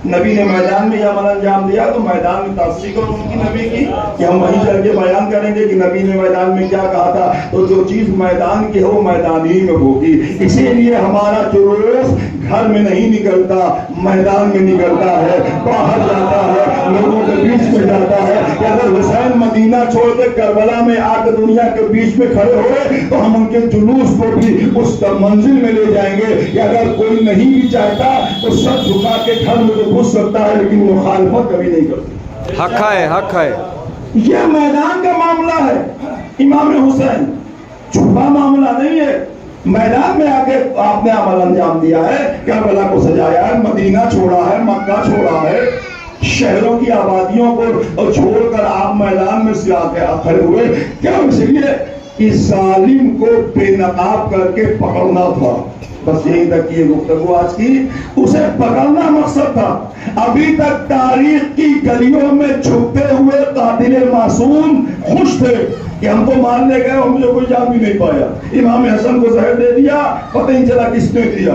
نبی نے میدان میں یہ عمل انجام دیا تو میدان میں تصدیق اور ان کی نبی کی کہ ہم وہیں چل کے بیان کریں گے کہ نبی نے میدان میں کیا کہا تھا۔ تو جو چیز میدان کی ہے وہ میدان ہی میں ہوگی۔ اسی لیے ہمارا جلوس گھر میں نہیں نکلتا، میدان میں نکلتا ہے، باہر جاتا ہے، لوگوں کے بیچ میں جاتا ہے۔ کہ اگر حسین مدینہ چھوڑ کے کربلا میں آ کے دنیا کے بیچ میں کھڑے ہوئے تو ہم ان کے جلوس کو بھی اس منزل میں لے جائیں گے کہ اگر کوئی نہیں بھی چاہتا تو سر جھکا کے گھر میں تو گھس سکتا ہے لیکن مخالفت کبھی نہیں کر سکتا۔ حق ہے، حق ہے۔ یہ میدان کا معاملہ ہے۔ امام حسین چھپا معاملہ نہیں ہے، میدان میں آ کے آپ نے عمل انجام دیا ہے، کربلا کو سجایا ہے، مدینہ چھوڑا ہے، مکہ چھوڑا ہے، شہروں کی آبادیوں کو چھوڑ کر آپ میدان میں سے آ کے کھڑے ہوئے۔ کیوں؟ اس لیے کہ ظالم کو بے نقاب کر کے پکڑنا تھا۔ بس یہی تک کی گفتگو آج کی، اسے پکڑنا مقصد تھا۔ ابھی تک تاریخ کی گلیوں میں چھپے ہوئے قاتل معصوم خوش تھے کہ ہم تو مارنے گئے اور مجھے کوئی جان بھی نہیں پایا۔ امام حسن کو زہر دے دیا، پتہ نہیں چلا کس نے دیا،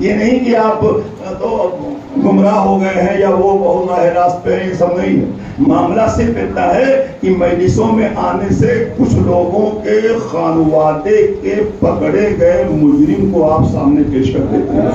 یہ نہیں کہ آپ تو گمراہ ہو گئے ہیں یا وہ بہت راہ راست پہ ہیں، یہ سب نہیں ہے۔ معاملہ صرف اتنا ہے کہ مجلسوں میں آنے سے کچھ لوگوں کے خانوادے کے پکڑے گئے مجرم کو آپ سامنے پیش کر دیتے ہیں۔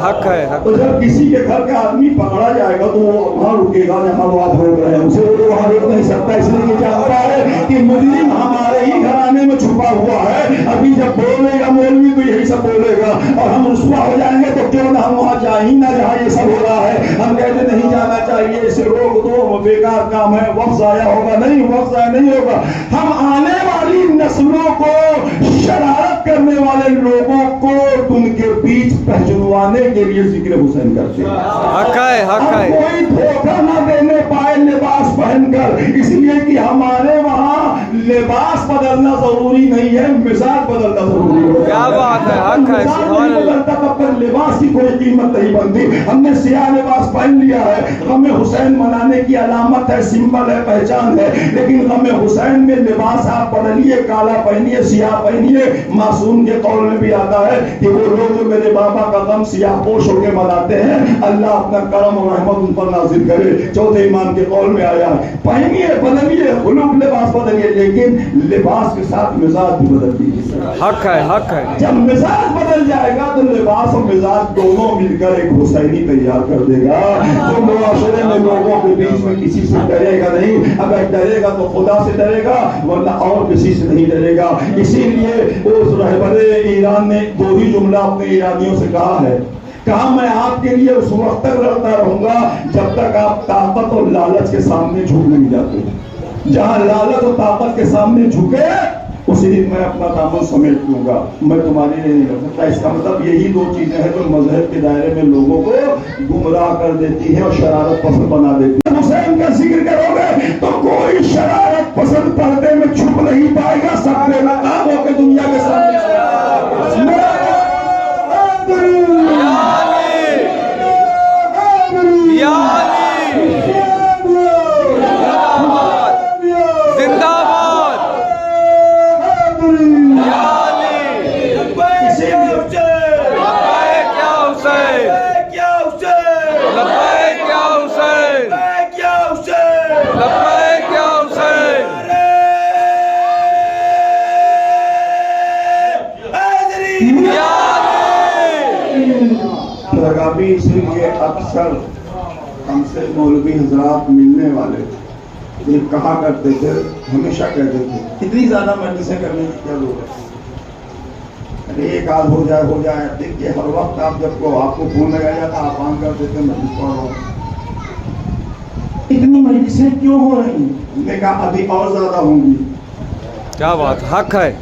حق ہے، حق تو جب کسی کے گھر کا آدمی پکڑا جائے گا تو وہ وہاں رکے گا جہاں وہ آپ روک رہے ہیں، اسے وہ وہاں روک نہیں سکتا، اس لیے کہ جانتا ہے کہ مجرم ہمارے ہی گھرانے میں چھپا ہوا ہے۔ ابھی جب بولے گا مولوی تو یہی سب بولے گا اور ہم رسوا ہو جائیں گے، تو کیوں نہ ہم وہاں جائیں ہی نہ جہاں یہ سب ہو رہا ہے۔ ہم کہتے نہیں جانا چاہیے، اسے روک دو، بیکار کام ہے، وقت ضائع ہوگا۔ نہیں، وقت ضائع نہیں ہوگا۔ ہم آنے والی نسلوں کو، شرارت کرنے والے لوگوں کو ان کے بیچ پہچنوانے کے لیے ذکر حسین کرتے ہیں۔ حق ہے، حق ہے۔ کوئی دھوکہ نہ دینے پائے لباس پہن کر، اس لیے کہ ہمارے وہاں لباس بدلنا ضروری نہیں ہے، مزاج بدلنا ضروری ہے۔ کیا بات ہے، حق ہے، سبحان اللہ۔ تب تک لباس کی کوئی قیمت نہیں بنتی۔ ہم نے سیاہ لباس پہن لیا ہے، غم حسین منانے کی علامت ہے، سمبل ہے، پہچان ہے، لیکن غم حسین میں لباس آپ بدلیے، کالا پہنیے، سیاہ پہنیے۔ معصوم کے قول میں بھی آتا ہے کہ وہ لوگ جو میرے بابا کا غم سیاہ پوش ہو کے مناتے ہیں، اللہ اپنا کرم اور رحمت ان پر نازل کرے۔ چوتھے امام کے قول میں آیا ہے، پہنیے، بدلیے، خلوق لباس بدلیے، لیکن لباس کے ساتھ مزاج بھی بدل دیجیے۔ حق ہے، حق ہے۔ جب مزاج بدل جائے گا تو لباس اور مزاج دونوں مل کر ایک حسینی تیار کر دے گا، جو معاشرے میں لوگوں کے بیچ میں کسی سے ڈرے گا نہیں۔ اگر ڈرے گا تو خدا سے ڈرے گا، ورنہ اور کسی سے نہیں ڈرے گا۔ اسی لیے اس رہبر ایران نے دو ہی جملہ اپنے ایرانیوں سے کہا ہے، کہا میں آپ کے لیے اس وقت تک لڑتا رہوں گا جب تک آپ طاقت اور لالچ کے سامنے جھک نہیں جاتے۔ جہاں لالچ اور طاقت کے سامنے جھکے اسی دن میں اپنا دامن سمیٹ لوں گا، میں تمہارے لیے نہیں کر سکتا۔ اس کا مطلب یہی دو چیزیں ہیں جو مذہب کے دائرے میں لوگوں کو گمراہ کر دیتی ہیں اور شرارت پسند بنا دیتی ہیں۔ حسین کا ذکر کرو گے تو کوئی شرارت پسند پردے میں چھپ نہیں پائے گا، سب بے نقاب ہو کے دنیا کے سامنے اس لیے اکثر ہم سے مولوی حضرات ملنے والے یہ کہا کرتے تھے، ہمیشہ کہتے تھے اتنی زیادہ مجلسیں کرنے کی کیا ضرورت ہے، ایک آدھ ہو جائے۔ دیکھیے ہر وقت آپ جب کو آپ کو فون لگایا جاتا آپ آن کر دیتے مجلس پڑھ رہا ہوں، اتنی مجلسیں کیوں ہو رہی ہیں؟ ہم نے کہا ابھی اور زیادہ ہوں گی۔ کیا بات، حق ہے۔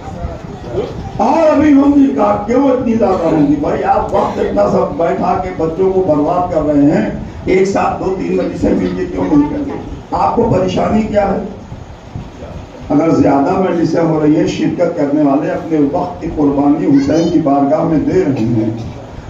اور ابھی ہوں گی، کہا کیوں اتنی زیادہ ہوں گی؟ بھائی آپ وقت اتنا سب بیٹھا کے بچوں کو برباد کر رہے ہیں، ایک ساتھ 2-3 مجلسیں مل کے کیوں نہیں کر رہے؟ آپ کو پریشانی کیا ہے؟ اگر زیادہ مجلسیں ہو رہی ہیں، شرکت کرنے والے اپنے وقت کی قربانی حسین کی بارگاہ میں دے رہے ہیں،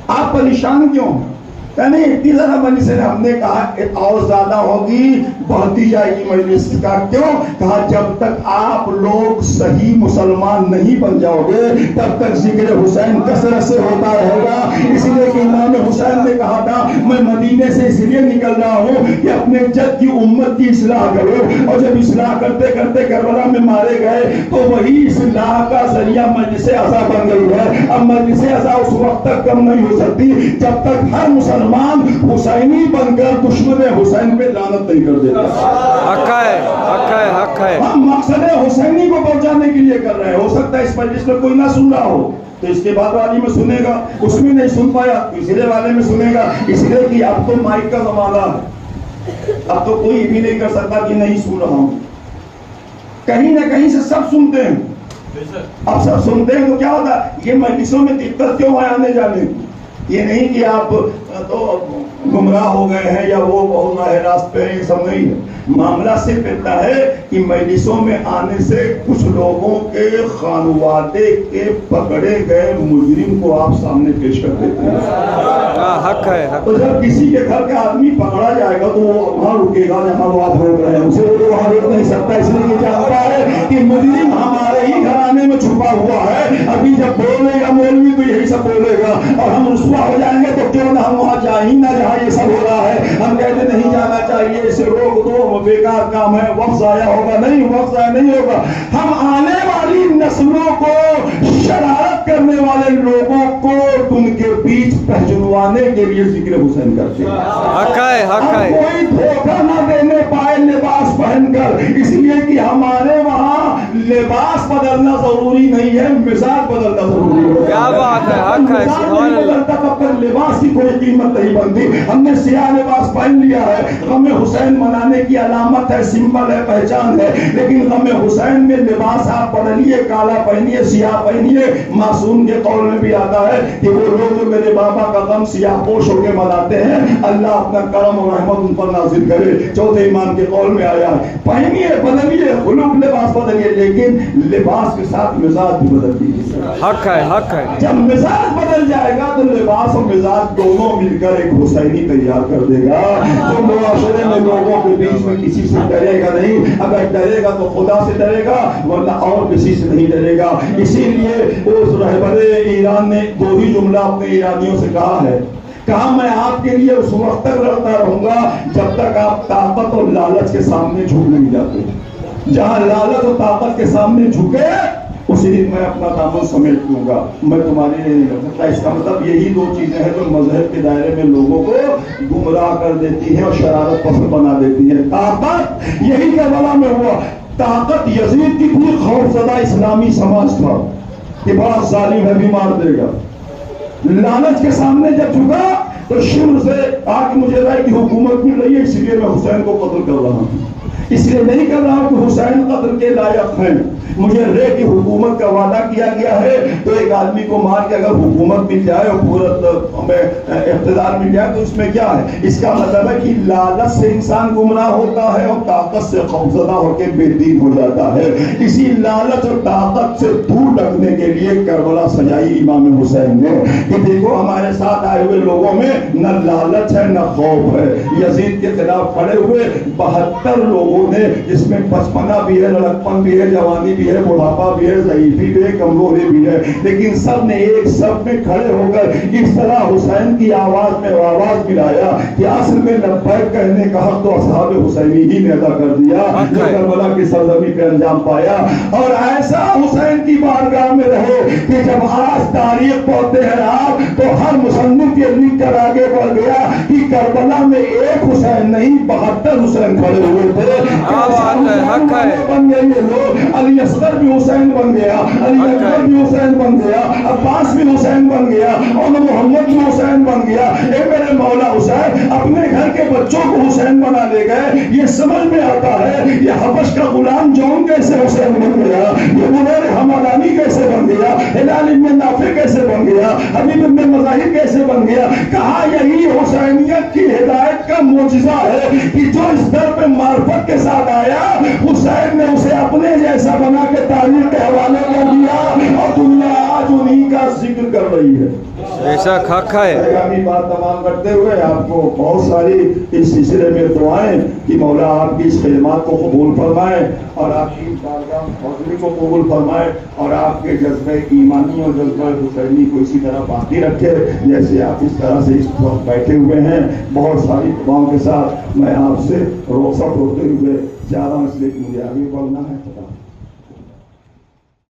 آپ پریشان کیوں ہیں؟ یعنی اتنی زیادہ مجلسیں، ہم نے کہا اور زیادہ ہوگی، بڑھتی جائے گی مجلس کا۔ کیوں؟ کہا جب تک آپ لوگ صحیح مسلمان نہیں بن جاؤ گے تب تک ذکر حسین کثرت سے ہوتا رہے گا۔ اس لیے کہ امام حسین نے کہا تھا میں مدینے سے اس لیے نکل رہا ہوں کہ اپنے جد کی امت کی اصلاح کرو، اور جب اصلاح کرتے کرتے کربلا میں مارے گئے تو وہی اصلاح کا ذریعہ مجلس اعضا بن گئی ہے۔ اب مجلس اعضا اس وقت تک کم نہیں ہو سکتی جب تک ہر مسلمان حسینی بن کر دشمن حسین پہ لعنت نہیں کر دیتا۔ حق ہے، حق ہے، حق ہے۔ ہم مقصد حسینی کو پہنچانے کے لیے کر رہے ہیں۔ ہو سکتا ہے اس مجلس میں کوئی نہ سن رہا ہو تو اس کے بعد والی میں سنے گا، اس میں نہیں سن پایا تیسرے والے میں سنے گا، اس لیے کہ اب تو مائک کا زمانہ ہے، اب تو کوئی بھی نہیں کر سکتا کہ نہیں سن رہا ہوں۔ کہیں نہ کہیں سے سب سنتے ہیں، اب سب سنتے ہیں تو کیا ہوتا ہے؟ یہ مجلسوں میں دقت کیوں ہے آنے جانے کی؟ یہ نہیں کہ آپ تو گمراہ ہو گئے ہیں یا وہ بہت راہ راست پہ ہیں، یہ سب نہیں ہے۔ معاملہ صرف اتنا ہے کہ مجلسوں میں آنے سے کچھ لوگوں کے خانوادے کے پکڑے گئے مجرم کو آپ سامنے پیش کر دیتے ہیں۔ حق ہے حق تو جب کسی کے گھر کا آدمی پکڑا جائے گا تو وہ وہاں رکے گا جہاں وہ آپ روک رہے ہیں، اسے وہ وہاں روک نہیں سکتا، اس لیے یہ جانتا ہے کہ مجرم ہمارے ہی گھرانے میں چھپا ہوا ہے، ابھی جب بولے گا مولوی تو یہی سب بولے گا اور ہم رسوا ہو جائیں گے، تو کیوں نہ ہم وہاں جا ہی نہ جہاں یہ سب ہو رہا ہے، ہم کہتے نہیں جانا چاہیے، اسے روک دو، بیکار کام ہے، وقت ضائع ہوگا، نہیں وقت ضائع نہیں ہوگا، ہم آنے والی نسلوں کو، شرارت کرنے والے لوگوں کو ان کے بیچ پہچنوانے کے لیے ذکر حسین کرتے ہیں۔ حق ہے حق ہے کوئی دھوکہ نہ دینے پائے لباس پہن کر، اس لیے کہ ہمارے وہاں لباس بدلنا ضروری نہیں ہے، مزاج بدلنا ضروری ہے۔ کیا بات ہے، حق ہے، سبحان اللہ۔ تب تک لباس کی کوئی قیمت نہیں بنتی۔ ہم نے سیاہ لباس پہن لیا ہے، غم حسین منانے کی علامت ہے، سمبل ہے، پہچان ہے، لیکن غم حسین میں لباس آپ بدلیے، کالا پہنیے، سیاہ پہنیے۔ معصوم کے قول میں بھی آتا ہے کہ وہ لوگ جو میرے بابا کا غم سیاہ پوش ہو کے مناتے ہیں، اللہ اپنا کرم اور رحمت ان پر نازل کرے۔ چوتھے امام کے قول میں آیا ہے، پہنیے، بدلیے، خلوق لباس بدلیے، لیکن لباس کے ساتھ مزاج بھی بدل دیجیے۔ حق ہے حق ہے جب مزاج بدل جائے گا تو لباس اور مزاج دونوں مل کر ایک حسینی تیار کر دے گا، جو معاشرے میں لوگوں کے بیچ میں کسی سے ڈرے گا نہیں، اگر ڈرے گا تو خدا سے ڈرے گا، ورنہ اور کسی سے نہیں ڈرے گا۔ اسی لیے اس رہبر ایران نے دو ہی جملہ اپنے ایرانیوں سے کہا ہے، کہا میں آپ کے لیے اس وقت تک لڑتا رہوں گا جب تک آپ طاقت اور لالچ کے سامنے جھک نہیں جاتے۔ جہاں لالچ اور طاقت کے سامنے جھکے اسی دن میں اپنا دامن سمیٹ لوں گا، میں تمہارے لیے نہیں کر سکتا۔ اس کا مطلب یہی دو چیزیں ہیں جو مذہب کے دائرے میں لوگوں کو گمراہ کر دیتی ہیں اور شرارت پسند بنا دیتی ہیں۔ طاقت یہی کربلا میں ہوا، طاقت یزید کی تھی، خوف زدہ اسلامی سماج تھا کہ بڑا ظالم ہے، بھی مار دے گا۔ لالچ کے سامنے جب جھکا تو شمر سے آج مجھے رائے کی حکومت مل رہی ہے، اس لیے میں حسین کو قتل کر رہا ہوں، اس لیے نہیں کر رہا ہوں کہ حسین قتل کے لائق ہیں، مجھے رے کی حکومت کا وعدہ کیا گیا ہے، تو ایک آدمی کو مار کے اگر حکومت مل جائے اور پورا اقتدار مل جائے تو اس میں کیا ہے؟ اس کا مطلب ہے کہ لالچ سے انسان گمراہ ہوتا ہے اور طاقت سے خوفزدہ ہو کے بے دین ہو جاتا ہے۔ اسی لالچ اور طاقت سے دور رکھنے کے لیے کربلا سجائی امام حسین نے کہ دیکھو ہمارے ساتھ آئے ہوئے لوگوں میں نہ لالچ ہے نہ خوف ہے۔ یزید کے خلاف کھڑے ہوئے 72 لوگوں نے، جس میں بچپنا بھی ہے، لڑکپن بھی ہے، جوانی بھی ہے، بڑھاپا بھی ہے، ضعیفی بھی ہے، کمزوری بھی ہے، لیکن سب نے ایک سب میں کھڑے ہو کر اس طرح حسین کی آواز میں آواز ملایا کہ اصل میں لبیک کہنے کا حق تو اصحاب حسینی ہی نے ادا کر دیا، جو کربلا کی سرزمین پہ انجام پایا۔ اور ایسا حسین کی بارگاہ میں رہے کہ جب آج تاریخ پڑھتے ہیں آپ تو ہر مصنف یہ لکھ کر آگے بڑھ گیا کہ کربلا میں ایک حسین نہیں 72 حسین کھڑے ہوئے تھے۔ بن گئے یہ لوگ، علی اصغر بھی حسین بن گیا، علی اکبر بھی حسین بن گیا، عباس بھی حسین بن گیا، اور محمد بھی حسین بن گیا۔ اے میرے مولا حسین اپنے گھر کے بچوں کو حسین بنا لے گئے۔ یہ سمجھ میں آتا ہے یہ حبش کا غلام جون کیسے حسین بن گیا، یہ منیر حمدانی کیسے بن گیا، ہلال ابن نافع کیسے بن گیا، حبیب ابن مظاہر کیسے بن گیا۔ کہا یہی حسینیت کی ہدایت کا معجزہ ہے کہ جو اس در پہ معرفت کے ساتھ آیا، حسین نے اسے اپنے جیسا بنا کے تاریخ کے حوالے کر دیا اور دنیا آج انہی کا ذکر کر رہی ہے۔ ایسا حق ہے۔ اپنی بات تمام کرتے ہوئے آپ کو بہت ساری اس سلسلے میں دعائیں کہ مولا آپ کی اس خدمات کو قبول فرمائے اور آپ کی بارگاہ حضوری کو قبول فرمائے اور آپ کے جذبہ ایمانی اور جذبہ حسینی کو اسی طرح باقی رکھے جیسے آپ اس طرح سے اس وقت بیٹھے ہوئے ہیں۔ بہت ساری دعاؤں کے ساتھ میں آپ سے رخصت ہوتے ہوئے جا رہا ہوں، اس لیے کہ مجھے آگے بڑھنا ہے۔